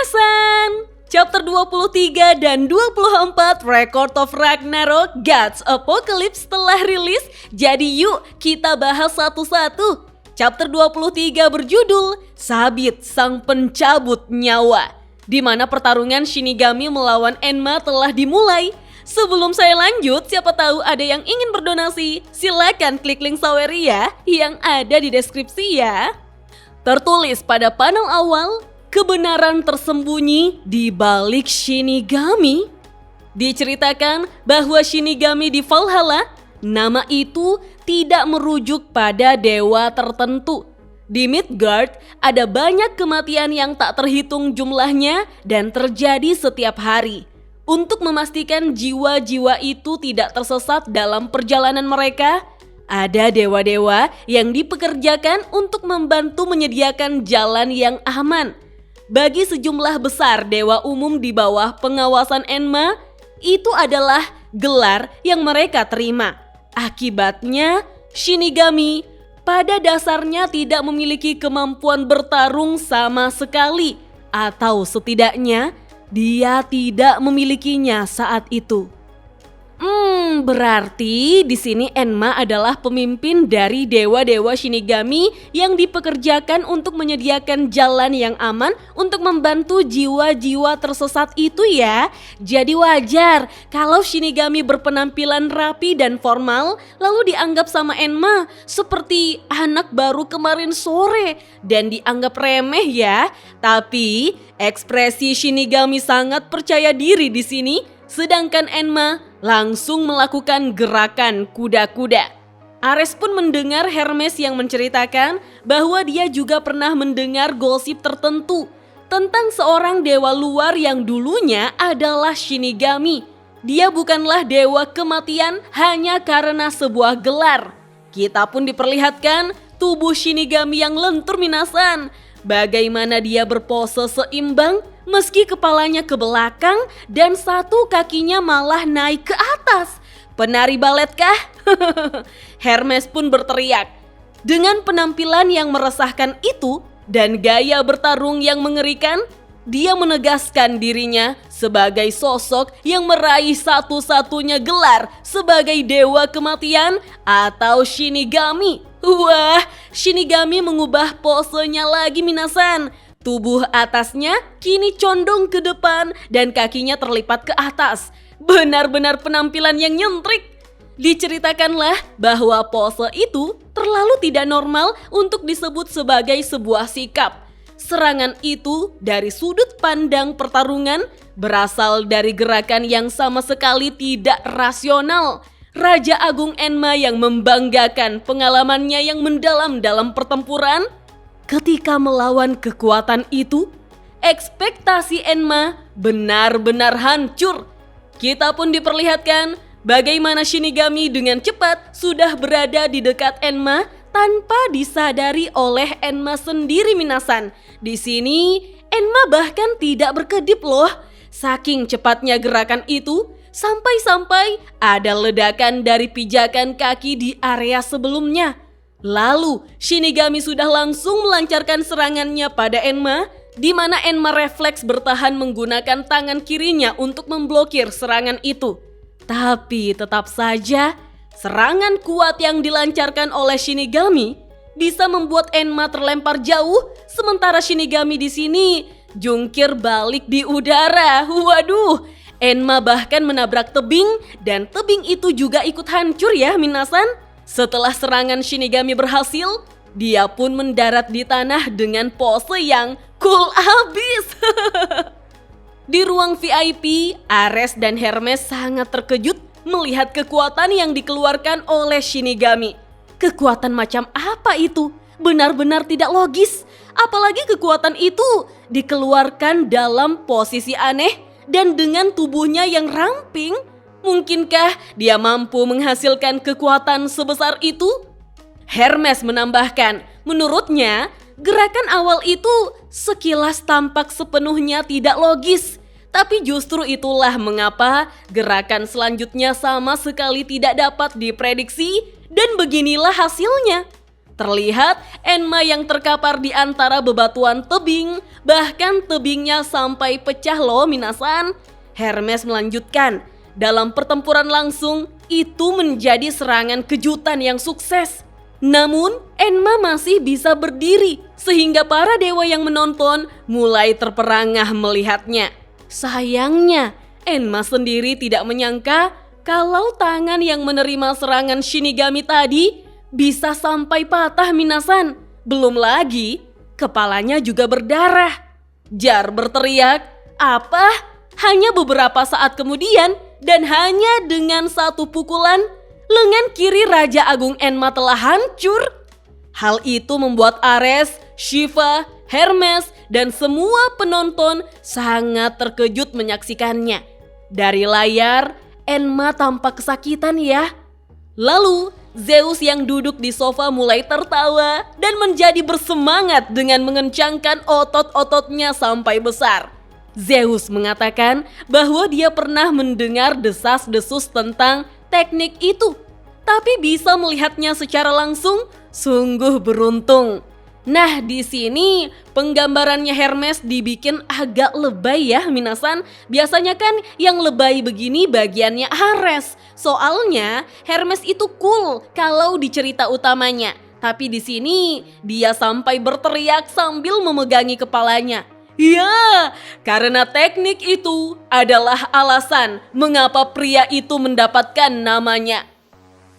Minasan! Chapter 23 dan 24 Record of Ragnarok Gods Apocalypse telah rilis, jadi yuk kita bahas satu-satu. Chapter 23 berjudul Sabit Sang Pencabut Nyawa, di mana pertarungan Shinigami melawan Enma telah dimulai. Sebelum saya lanjut, siapa tahu ada yang ingin berdonasi, silakan klik link Saweria yang ada di deskripsi ya. Tertulis pada panel awal, kebenaran tersembunyi di balik Shinigami. Diceritakan bahwa Shinigami di Valhalla, nama itu tidak merujuk pada dewa tertentu. Di Midgard ada banyak kematian yang tak terhitung jumlahnya dan terjadi setiap hari. Untuk memastikan jiwa-jiwa itu tidak tersesat dalam perjalanan mereka, ada dewa-dewa yang dipekerjakan untuk membantu menyediakan jalan yang aman. Bagi sejumlah besar dewa umum di bawah pengawasan Enma, itu adalah gelar yang mereka terima. Akibatnya, Shinigami pada dasarnya tidak memiliki kemampuan bertarung sama sekali, atau setidaknya dia tidak memilikinya saat itu. Berarti di sini Enma adalah pemimpin dari dewa-dewa Shinigami yang dipekerjakan untuk menyediakan jalan yang aman untuk membantu jiwa-jiwa tersesat itu ya. Jadi wajar kalau Shinigami berpenampilan rapi dan formal lalu dianggap sama Enma seperti anak baru kemarin sore dan dianggap remeh ya. Tapi ekspresi Shinigami sangat percaya diri di sini. Sedangkan Enma langsung melakukan gerakan kuda-kuda. Ares pun mendengar Hermes yang menceritakan bahwa dia juga pernah mendengar gosip tertentu tentang seorang dewa luar yang dulunya adalah Shinigami. Dia bukanlah dewa kematian hanya karena sebuah gelar. Kita pun diperlihatkan tubuh Shinigami yang lentur Minasan. Bagaimana dia berpose seimbang meski kepalanya ke belakang dan satu kakinya malah naik ke atas. Penari balet kah? Hermes pun berteriak. Dengan penampilan yang meresahkan itu dan gaya bertarung yang mengerikan, dia menegaskan dirinya sebagai sosok yang meraih satu-satunya gelar sebagai dewa kematian atau Shinigami. Wah, Shinigami mengubah posenya lagi Minasan. Tubuh atasnya kini condong ke depan dan kakinya terlipat ke atas. Benar-benar penampilan yang nyentrik. Diceritakanlah bahwa pose itu terlalu tidak normal untuk disebut sebagai sebuah sikap. Serangan itu dari sudut pandang pertarungan berasal dari gerakan yang sama sekali tidak rasional. Raja Agung Enma yang membanggakan pengalamannya yang mendalam dalam pertempuran. Ketika melawan kekuatan itu, ekspektasi Enma benar-benar hancur. Kita pun diperlihatkan bagaimana Shinigami dengan cepat sudah berada di dekat Enma tanpa disadari oleh Enma sendiri Minasan. Di sini Enma bahkan tidak berkedip loh. Saking cepatnya gerakan itu, sampai-sampai ada ledakan dari pijakan kaki di area sebelumnya. Lalu Shinigami sudah langsung melancarkan serangannya pada Enma, di mana Enma refleks bertahan menggunakan tangan kirinya untuk memblokir serangan itu. Tapi tetap saja serangan kuat yang dilancarkan oleh Shinigami bisa membuat Enma terlempar jauh, sementara Shinigami di sini jungkir balik di udara. Waduh, Enma bahkan menabrak tebing dan tebing itu juga ikut hancur ya Minasan. Setelah serangan Shinigami berhasil, dia pun mendarat di tanah dengan pose yang cool abis. Di ruang VIP, Ares dan Hermes sangat terkejut melihat kekuatan yang dikeluarkan oleh Shinigami. Kekuatan macam apa itu? Benar-benar tidak logis. Apalagi kekuatan itu dikeluarkan dalam posisi aneh dan dengan tubuhnya yang ramping. Mungkinkah dia mampu menghasilkan kekuatan sebesar itu? Hermes menambahkan, menurutnya gerakan awal itu sekilas tampak sepenuhnya tidak logis. Tapi justru itulah mengapa gerakan selanjutnya sama sekali tidak dapat diprediksi dan beginilah hasilnya. Terlihat Enma yang terkapar di antara bebatuan tebing, bahkan tebingnya sampai pecah loh minasan. Hermes melanjutkan, dalam pertempuran langsung itu menjadi serangan kejutan yang sukses. Namun Enma masih bisa berdiri sehingga para dewa yang menonton mulai terperangah melihatnya. Sayangnya Enma sendiri tidak menyangka kalau tangan yang menerima serangan Shinigami tadi bisa sampai patah minasan. Belum lagi, kepalanya juga berdarah. Jar berteriak, "Apa?" Hanya beberapa saat kemudian dan hanya dengan satu pukulan, lengan kiri Raja Agung Enma telah hancur. Hal itu membuat Ares, Shiva, Hermes, dan semua penonton sangat terkejut menyaksikannya. Dari layar, Enma tampak kesakitan ya. Lalu Zeus yang duduk di sofa mulai tertawa dan menjadi bersemangat dengan mengencangkan otot-ototnya sampai besar. Zeus mengatakan bahwa dia pernah mendengar desas-desus tentang teknik itu, tapi bisa melihatnya secara langsung sungguh beruntung. Nah, di sini penggambarannya Hermes dibikin agak lebay ya minasan. Biasanya kan yang lebay begini bagiannya Ares. Soalnya Hermes itu cool kalau di cerita utamanya. Tapi di sini dia sampai berteriak sambil memegangi kepalanya. Ya, karena teknik itu adalah alasan mengapa pria itu mendapatkan namanya.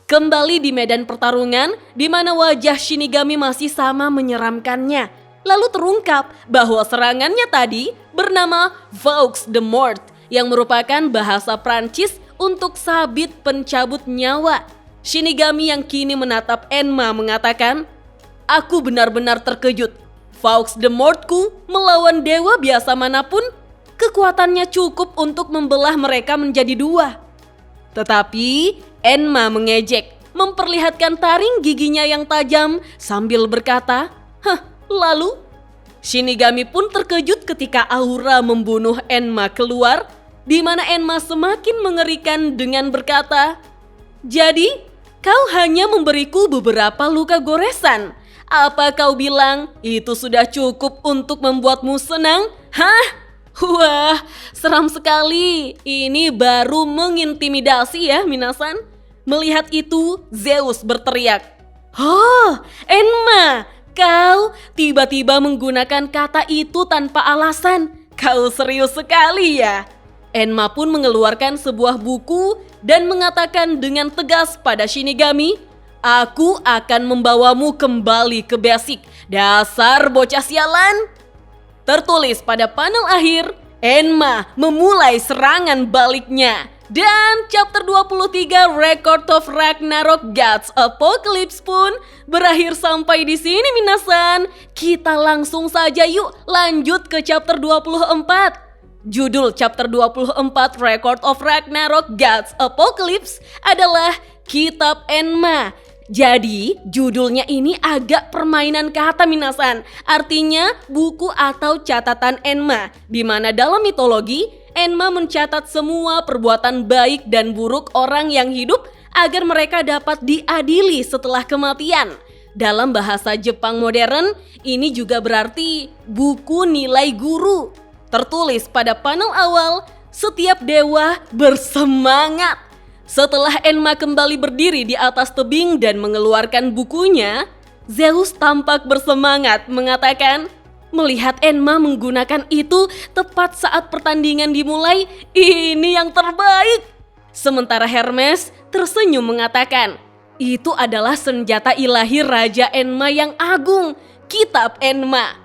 Kembali di medan pertarungan, di mana wajah Shinigami masih sama menyeramkannya. Lalu terungkap bahwa serangannya tadi bernama Vaux de Mort, yang merupakan bahasa Prancis untuk sabit pencabut nyawa. Shinigami yang kini menatap Enma mengatakan, "Aku benar-benar terkejut. Vaux de Mortku melawan dewa biasa manapun, kekuatannya cukup untuk membelah mereka menjadi dua." Tetapi Enma mengejek, memperlihatkan taring giginya yang tajam sambil berkata, "Hah, lalu?" Shinigami pun terkejut ketika aura membunuh Enma keluar, di mana Enma semakin mengerikan dengan berkata, "Jadi, kau hanya memberiku beberapa luka goresan. Apa kau bilang itu sudah cukup untuk membuatmu senang? Hah? Wah, seram sekali. Ini baru mengintimidasi ya minasan." Melihat itu, Zeus berteriak, "Oh, Enma, kau tiba-tiba menggunakan kata itu tanpa alasan. Kau serius sekali ya?" Enma pun mengeluarkan sebuah buku dan mengatakan dengan tegas pada Shinigami, "Aku akan membawamu kembali ke basic, dasar bocah sialan." Tertulis pada panel akhir, Enma memulai serangan baliknya. Dan chapter 23 Record of Ragnarok Gods Apocalypse pun berakhir sampai di sini minasan. Kita langsung saja yuk lanjut ke chapter 24. Judul chapter 24 Record of Ragnarok Gods Apocalypse adalah Kitab Enma. Jadi judulnya ini agak permainan kata minasan. Artinya buku atau catatan Enma, di mana dalam mitologi Enma mencatat semua perbuatan baik dan buruk orang yang hidup agar mereka dapat diadili setelah kematian. Dalam bahasa Jepang modern, ini juga berarti buku nilai guru. Tertulis pada panel awal, setiap dewa bersemangat. Setelah Enma kembali berdiri di atas tebing dan mengeluarkan bukunya, Zeus tampak bersemangat mengatakan, "Melihat Enma menggunakan itu tepat saat pertandingan dimulai, ini yang terbaik." Sementara Hermes tersenyum mengatakan, "Itu adalah senjata ilahi Raja Enma yang agung, Kitab Enma."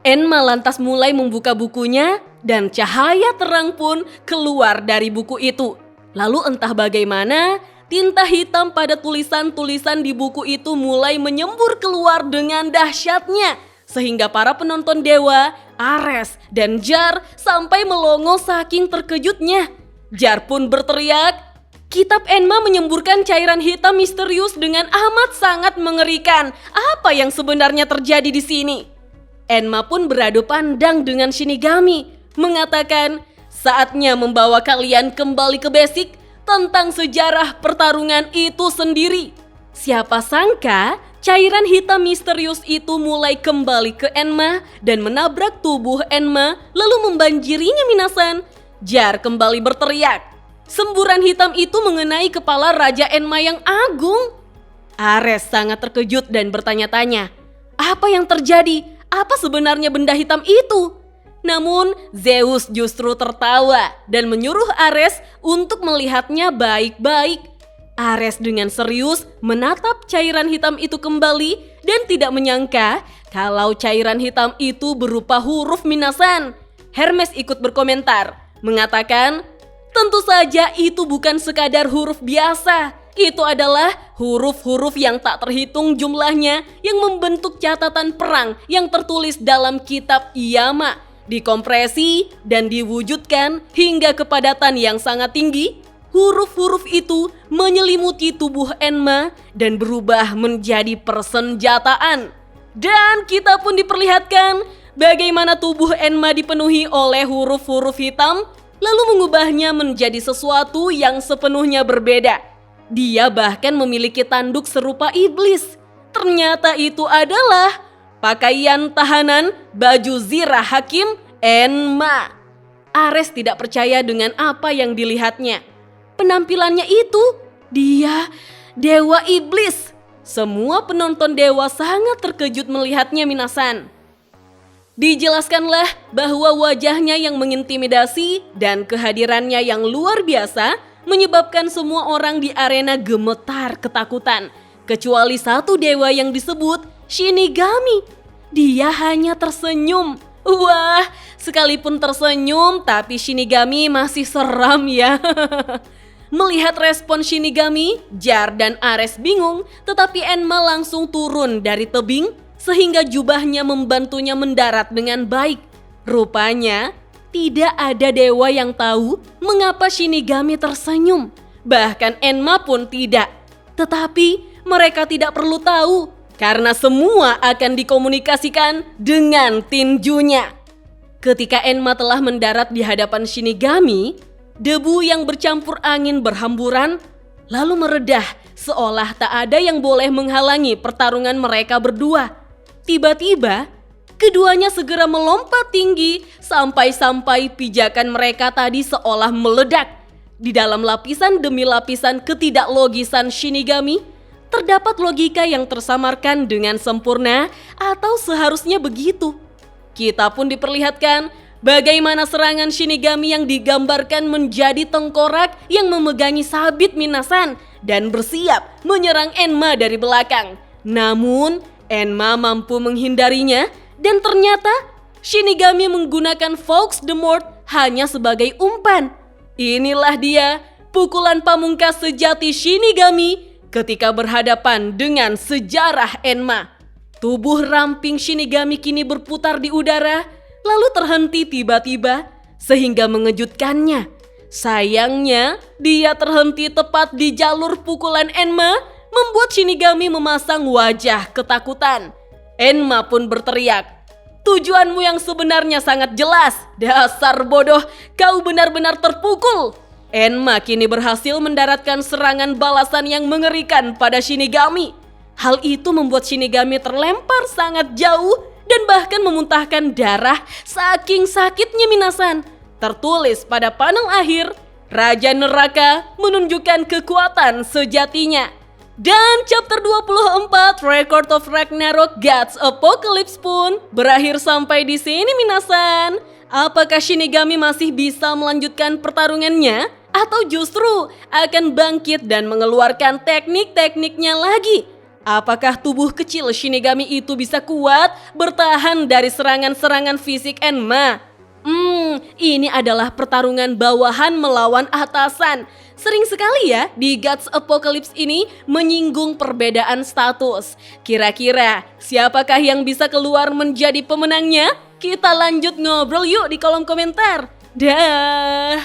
Enma lantas mulai membuka bukunya dan cahaya terang pun keluar dari buku itu. Lalu entah bagaimana, tinta hitam pada tulisan-tulisan di buku itu mulai menyembur keluar dengan dahsyatnya. Sehingga para penonton dewa, Ares, dan Jar sampai melongo saking terkejutnya. Jar pun berteriak, "Kitab Enma menyemburkan cairan hitam misterius dengan amat sangat mengerikan. Apa yang sebenarnya terjadi di sini?" Enma pun beradu pandang dengan Shinigami, mengatakan, "Saatnya membawa kalian kembali ke basic tentang sejarah pertarungan itu sendiri." Siapa sangka Cairan hitam misterius itu mulai kembali ke Enma dan menabrak tubuh Enma lalu membanjirinya minasan. Jar kembali berteriak. Semburan hitam itu mengenai kepala Raja Enma yang agung. Ares sangat terkejut dan bertanya-tanya, apa yang terjadi? Apa sebenarnya benda hitam itu? Namun Zeus justru tertawa dan menyuruh Ares untuk melihatnya baik-baik. Ares dengan serius menatap cairan hitam itu kembali dan tidak menyangka kalau cairan hitam itu berupa huruf minasan. Hermes ikut berkomentar, mengatakan, tentu saja itu bukan sekadar huruf biasa. Itu adalah huruf-huruf yang tak terhitung jumlahnya yang membentuk catatan perang yang tertulis dalam kitab Yama, dikompresi dan diwujudkan hingga kepadatan yang sangat tinggi. Huruf-huruf itu menyelimuti tubuh Enma dan berubah menjadi persenjataan. Dan kita pun diperlihatkan bagaimana tubuh Enma dipenuhi oleh huruf-huruf hitam lalu mengubahnya menjadi sesuatu yang sepenuhnya berbeda. Dia bahkan memiliki tanduk serupa iblis. Ternyata itu adalah pakaian tahanan baju zirah hakim Enma. Ares tidak percaya dengan apa yang dilihatnya. Penampilannya itu, dia dewa iblis. Semua penonton dewa sangat terkejut melihatnya minasan. Dijelaskanlah bahwa wajahnya yang mengintimidasi dan kehadirannya yang luar biasa menyebabkan semua orang di arena gemetar ketakutan. Kecuali satu dewa yang disebut Shinigami. Dia hanya tersenyum. Wah, sekalipun tersenyum tapi Shinigami masih seram ya. Melihat respon Shinigami, Jar dan Ares bingung, tetapi Enma langsung turun dari tebing sehingga jubahnya membantunya mendarat dengan baik. Rupanya tidak ada dewa yang tahu mengapa Shinigami tersenyum. Bahkan Enma pun tidak. Tetapi mereka tidak perlu tahu karena semua akan dikomunikasikan dengan tinjunya. Ketika Enma telah mendarat di hadapan Shinigami, debu yang bercampur angin berhamburan lalu meredah seolah tak ada yang boleh menghalangi pertarungan mereka berdua. Tiba-tiba keduanya segera melompat tinggi sampai-sampai pijakan mereka tadi seolah meledak. Di dalam lapisan demi lapisan ketidaklogisan Shinigami, terdapat logika yang tersamarkan dengan sempurna atau seharusnya begitu. Kita pun diperlihatkan bagaimana serangan Shinigami yang digambarkan menjadi tengkorak yang memegangi sabit minasan dan bersiap menyerang Enma dari belakang. Namun Enma mampu menghindarinya. Dan ternyata Shinigami menggunakan Fox the Mort hanya sebagai umpan. Inilah dia pukulan pamungkas sejati Shinigami ketika berhadapan dengan sejarah Enma. Tubuh ramping Shinigami kini berputar di udara lalu terhenti tiba-tiba sehingga mengejutkannya. Sayangnya dia terhenti tepat di jalur pukulan Enma membuat Shinigami memasang wajah ketakutan. Enma pun berteriak, tujuanmu yang sebenarnya sangat jelas. Dasar bodoh, kau benar-benar terpukul. Enma kini berhasil mendaratkan serangan balasan yang mengerikan pada Shinigami. Hal itu membuat Shinigami terlempar sangat jauh dan bahkan memuntahkan darah saking sakitnya minasan. Tertulis pada panel akhir, Raja Neraka menunjukkan kekuatan sejatinya. Dan chapter 24 Record of Ragnarok Gods Apocalypse pun berakhir sampai di sini minasan. Apakah Shinigami masih bisa melanjutkan pertarungannya atau justru akan bangkit dan mengeluarkan teknik-tekniknya lagi? Apakah tubuh kecil Shinigami itu bisa kuat bertahan dari serangan-serangan fisik Enma? Ini adalah pertarungan bawahan melawan atasan. Sering sekali ya di Gods Apocalypse ini menyinggung perbedaan status. Kira-kira siapakah yang bisa keluar menjadi pemenangnya? Kita lanjut ngobrol yuk di kolom komentar. Dah.